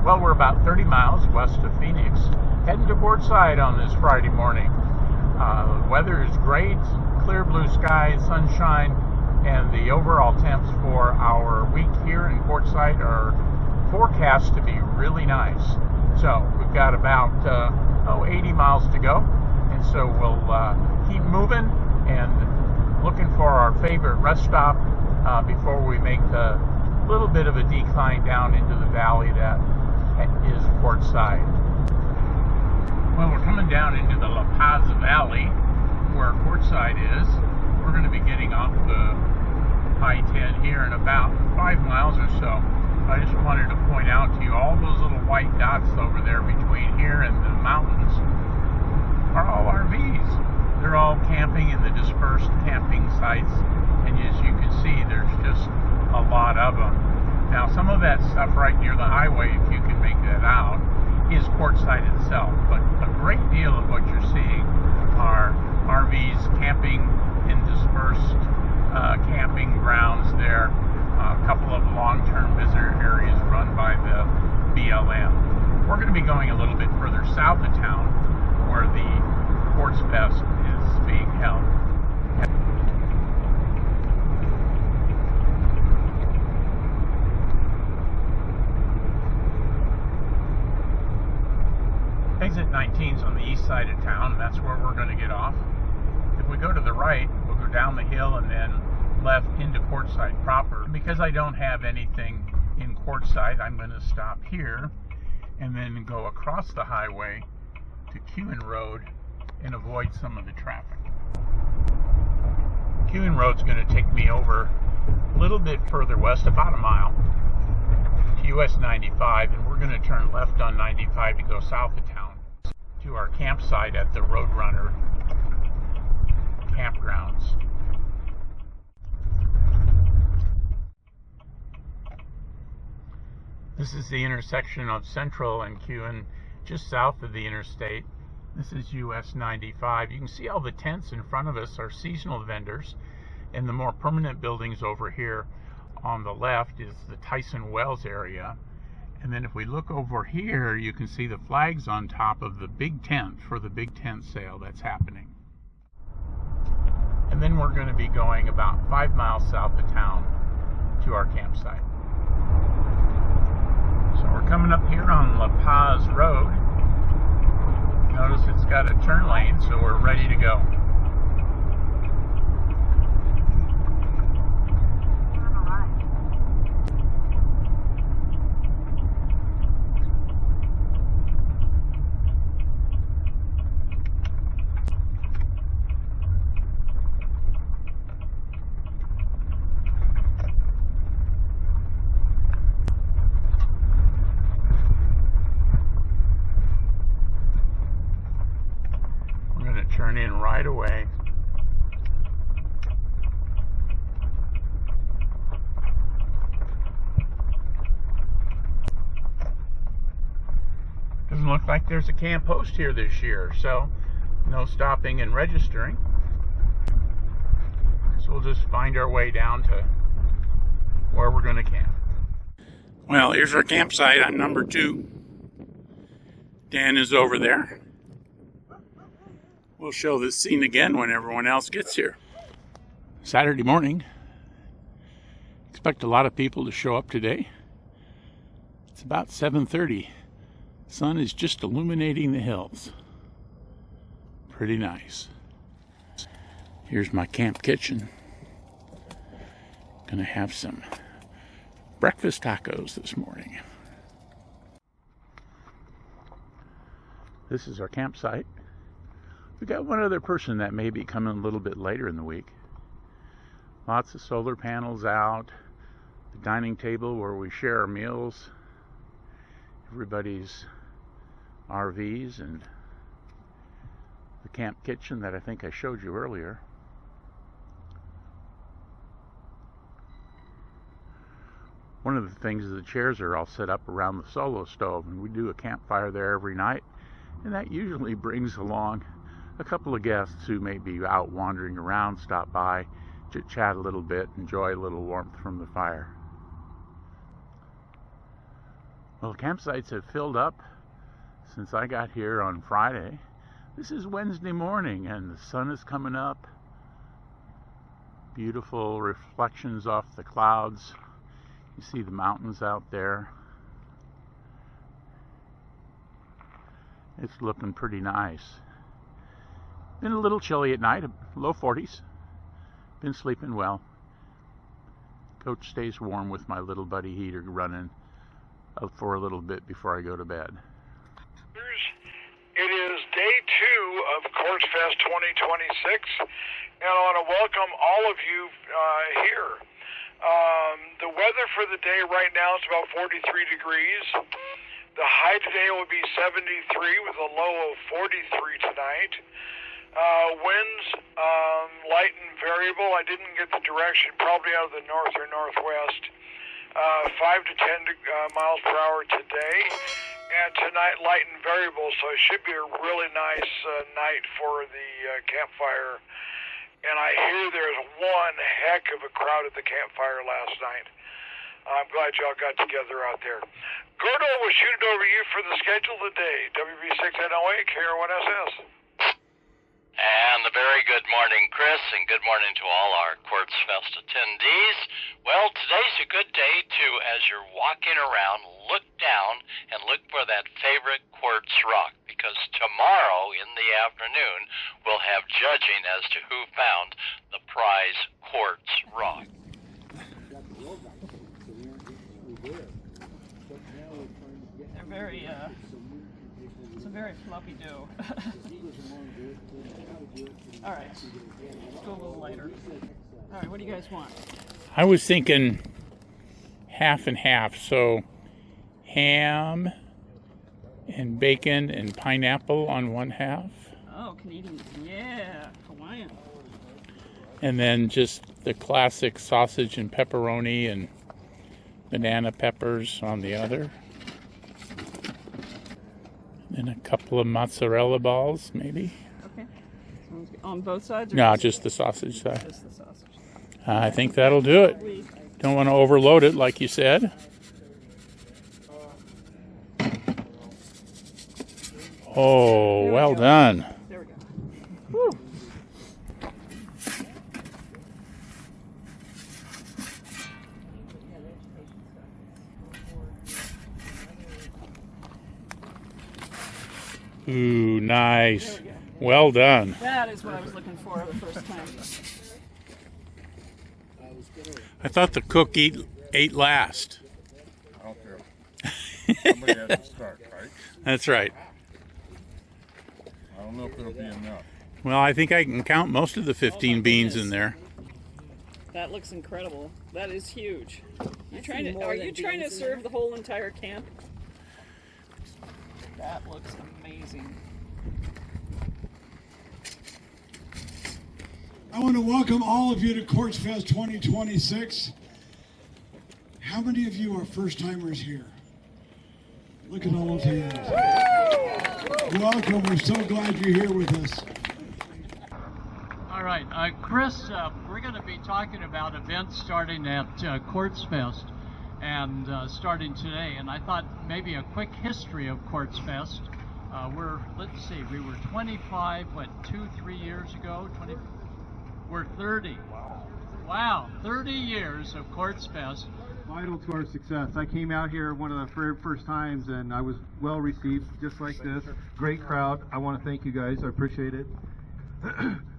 Well, we're about 30 miles west of Phoenix, heading to Quartzsite on this Friday morning. The weather is great, clear blue skies, sunshine, and the overall temps for our week here in Quartzsite are forecast to be really nice. So we've got about 80 miles to go, and so we'll keep moving and looking for our favorite rest stop before we make a little bit of a decline down into the valley that is Quartzsite. Well, we're coming down into the La Paz Valley where Quartzsite is. We're going to be getting off the I-10 here in about 5 miles or so. I just wanted to point out to you all those little white dots over there between here and the mountains are all RVs. They're all camping in the dispersed camping sites, and as you can see, there's just a lot of them. Now, some of that stuff right near the highway, if you can make that out, is Quartzsite itself, but a great deal of what you're seeing are RVs camping in dispersed camping grounds there. A couple of long-term visitor areas run by the BLM. We're going to be going a little bit further south of town where the Quartzfest is being held. Exit 19 is on the east side of town, and that's where we're going to get off. If we go to the right, we'll go down the hill and then left into Quartzsite proper. Because I don't have anything in Quartzsite, I'm going to stop here and then go across the highway to Kewen Road and avoid some of the traffic. Kewen Road's going to take me over a little bit further west, about a mile, to US 95, and we're going to turn left on 95 to go south of town to our campsite at the Roadrunner Campgrounds. This is the intersection of Central and Kewen, just south of the interstate. This is US 95. You can see all the tents in front of us are seasonal vendors, and the more permanent buildings over here on the left is the Tyson Wells area. And then if we look over here, you can see the flags on top of the big tent for the big tent sale that's happening. And then we're going to be going about 5 miles south of town to our campsite. So we're coming up here on La Paz Road. Notice it's got a turn lane, so we're ready to go. Turn in right away. Doesn't look like there's a camp post here this year, so no stopping and registering. So we'll just find our way down to where we're going to camp. Well, here's our campsite on number 2. Dan is over there. We'll show this scene again when everyone else gets here. Saturday morning. Expect a lot of people to show up today. It's about 7:30. Sun is just illuminating the hills. Pretty nice. Here's my camp kitchen. Gonna have some breakfast tacos this morning. This is our campsite. We got one other person that may be coming a little bit later in the week. Lots of solar panels out. The dining table where we share our meals. Everybody's RVs and the camp kitchen that I think I showed you earlier. One of the things is the chairs are all set up around the solo stove, and we do a campfire there every night, and that usually brings along a couple of guests who may be out wandering around, stop by, chit-chat a little bit, enjoy a little warmth from the fire. Well, campsites have filled up since I got here on Friday. This is Wednesday morning and the sun is coming up. Beautiful reflections off the clouds. You see the mountains out there. It's looking pretty nice. Been a little chilly at night, low 40s. Been sleeping well. Coach stays warm with my little buddy heater running for a little bit before I go to bed. It is day 2 of Quartzfest 2026, and I want to welcome all of you here. The weather for the day right now is about 43 degrees. The high today will be 73 with a low of 43 tonight. Winds light and variable. I didn't get the direction, probably out of the north or northwest. 5 to 10 miles per hour today. And tonight, light and variable, so it should be a really nice night for the campfire. And I hear there's one heck of a crowd at the campfire last night. I'm glad y'all got together out there. Gordo will shoot it over you for the schedule of the day. WB6NOA, KR1SS. And a very good morning, Chris, and good morning to all our Quartzfest attendees. Well, today's a good day to, as you're walking around, look down and look for that favorite quartz rock, because tomorrow in the afternoon we'll have judging as to who found the prize quartz rock. They're very, it's a very floppy dough. All right, let's go a little lighter. All right, what do you guys want? I was thinking half and half, so ham and bacon and pineapple on one half. Oh, Canadian, yeah, Hawaiian. And then just the classic sausage and pepperoni and banana peppers on the other. And a couple of mozzarella balls, maybe. Okay. Sounds good. On both sides? Or No, just the sausage side. Just the sausage. I think that'll do it. Don't want to overload it, like you said. Oh, well done. There we go. Woo. Ooh, nice. Well done. That is what I was looking for the first time. I thought the cook ate last. I don't care. Somebody has to start, right? That's right. I don't know if it'll be enough. Well, I think I can count most of the 15 beans in there. That looks incredible. That is huge. Are you trying to serve the whole entire camp? That looks amazing. I want to welcome all of you to Quartzfest 2026. How many of you are first-timers here? Look at all those hands. Welcome. We're so glad you're here with us. All right, Chris, we're going to be talking about events starting at Quartzfest and starting today. And I thought maybe a quick history of Quartzfest. Let's see, we were 25, 2-3 years ago? We're 30. Wow, 30 years of Quartzfest. Vital to our success. I came out here one of the very first times and I was well received, just like this. Great crowd. I want to thank you guys. I appreciate it.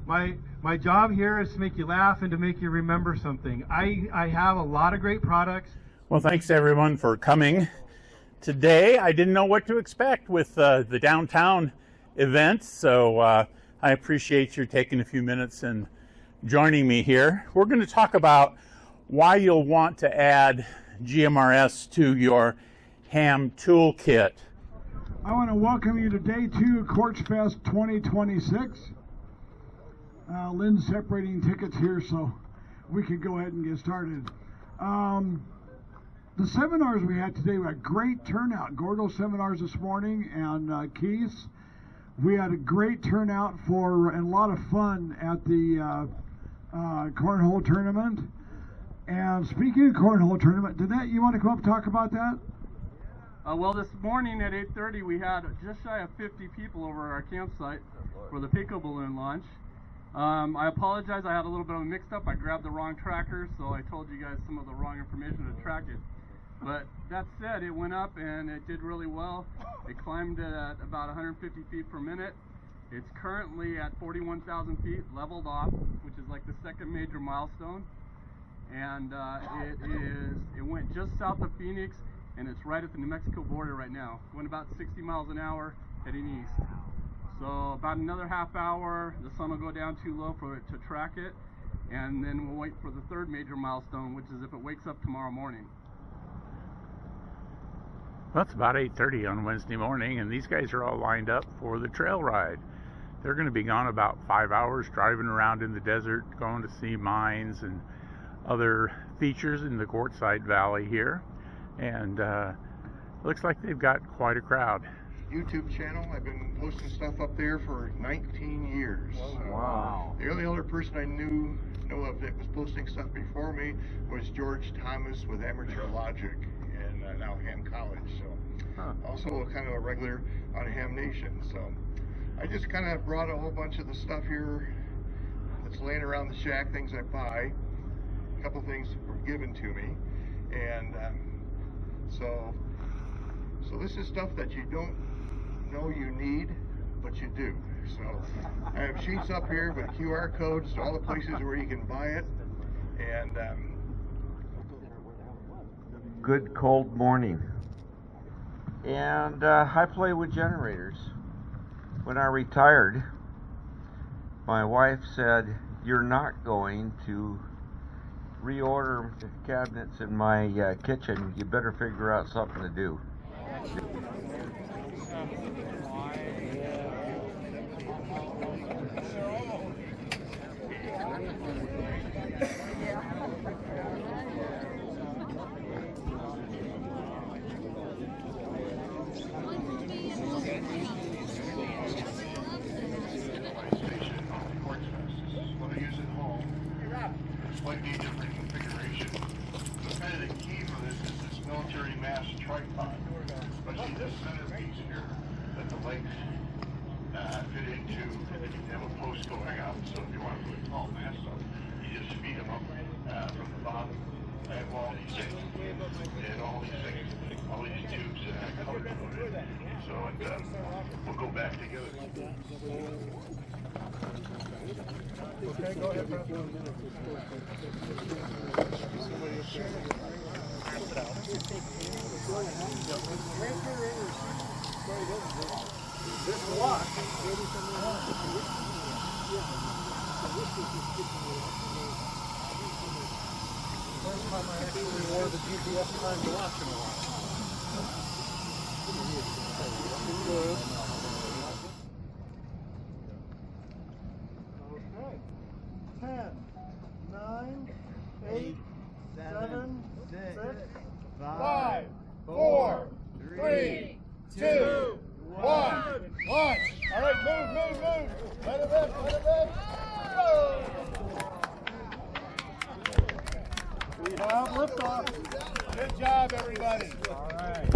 My job here is to make you laugh and to make you remember something. I have a lot of great products. Well, thanks everyone for coming today. I didn't know what to expect with the downtown event, so I appreciate you taking a few minutes and joining me here. We're going to talk about why you'll want to add GMRS to your ham toolkit. I want to welcome you to day 2 of Quartzfest 2026. Lynn's separating tickets here, so we can go ahead and get started. The seminars we had today, we had great turnout. Gordo seminars this morning and Keith's. We had a great turnout and a lot of fun at the cornhole tournament. And speaking of cornhole tournament, Danette, you want to come up and talk about that? Well, this morning at 8:30 we had just shy of 50 people over at our campsite for the Pico balloon launch. I apologize, I had a little bit of a mix-up. I grabbed the wrong tracker, so I told you guys some of the wrong information to track it. But that said, it went up and it did really well. It climbed at about 150 feet per minute. It's currently at 41,000 feet, leveled off, which is like the second major milestone. And it went just south of Phoenix, and it's right at the New Mexico border right now. Went about 60 miles an hour heading east. So about another half hour, the sun will go down too low for it to track it, and then we'll wait for the third major milestone, which is if it wakes up tomorrow morning. Well, it's about 8:30 on Wednesday morning, and these guys are all lined up for the trail ride. They're going to be gone about 5 hours, driving around in the desert, going to see mines and other features in the Quartzsite Valley here. And looks like they've got quite a crowd. YouTube channel. I've been posting stuff up there for 19 years. Oh, wow. The only other person I know of that was posting stuff before me was George Thomas with Amateur Logic and now Ham College. So also kind of a regular on Ham Nation. So I just kind of brought a whole bunch of the stuff here that's laying around the shack, things I buy. A couple things were given to me, and so this is stuff that you don't know you need, but you do. So I have sheets up here with QR codes to all the places where you can buy it, and good cold morning. And I play with generators. When I retired, my wife said, "You're not going to reorder the cabinets in my kitchen. You better figure out something to do." slightly different configuration. So kind of the key for this is this military mast tripod, especially this centerpiece here that the legs fit into, and then you have a post going out. So if you want to put a tall mast up, you just feed them up from the bottom. I have all these things, and all these tubes color coded. So we'll go back together. Okay, go ahead. This lock. First time I actually wore the GPS timed watch in a while. Okay. 10, 9, 8, 7, 6, 5, 4, 3, 2, 1. Launch! All right, move. Let it rip. Go! We have liftoff. Good job, everybody. All right.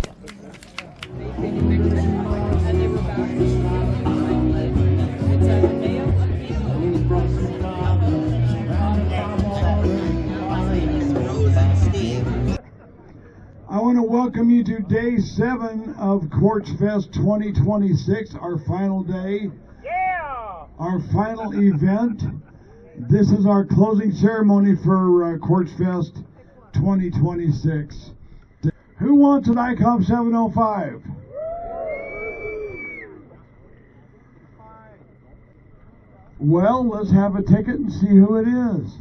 I want to welcome you to day 7 of Quartzfest 2026, our final day. Yeah! Our final event. This is our closing ceremony for Quartzfest 2026. Who wants an ICOM 705? Well, let's have a ticket and see who it is.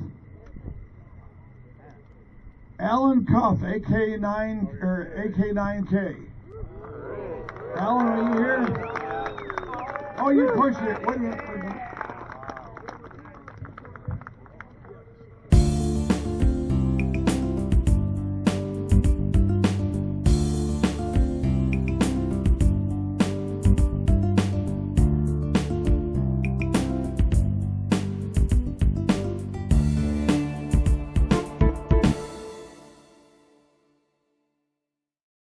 Alan Cuff, AK9 or AK9K. Alan, are you here? Oh, you pushed it. Wait a minute.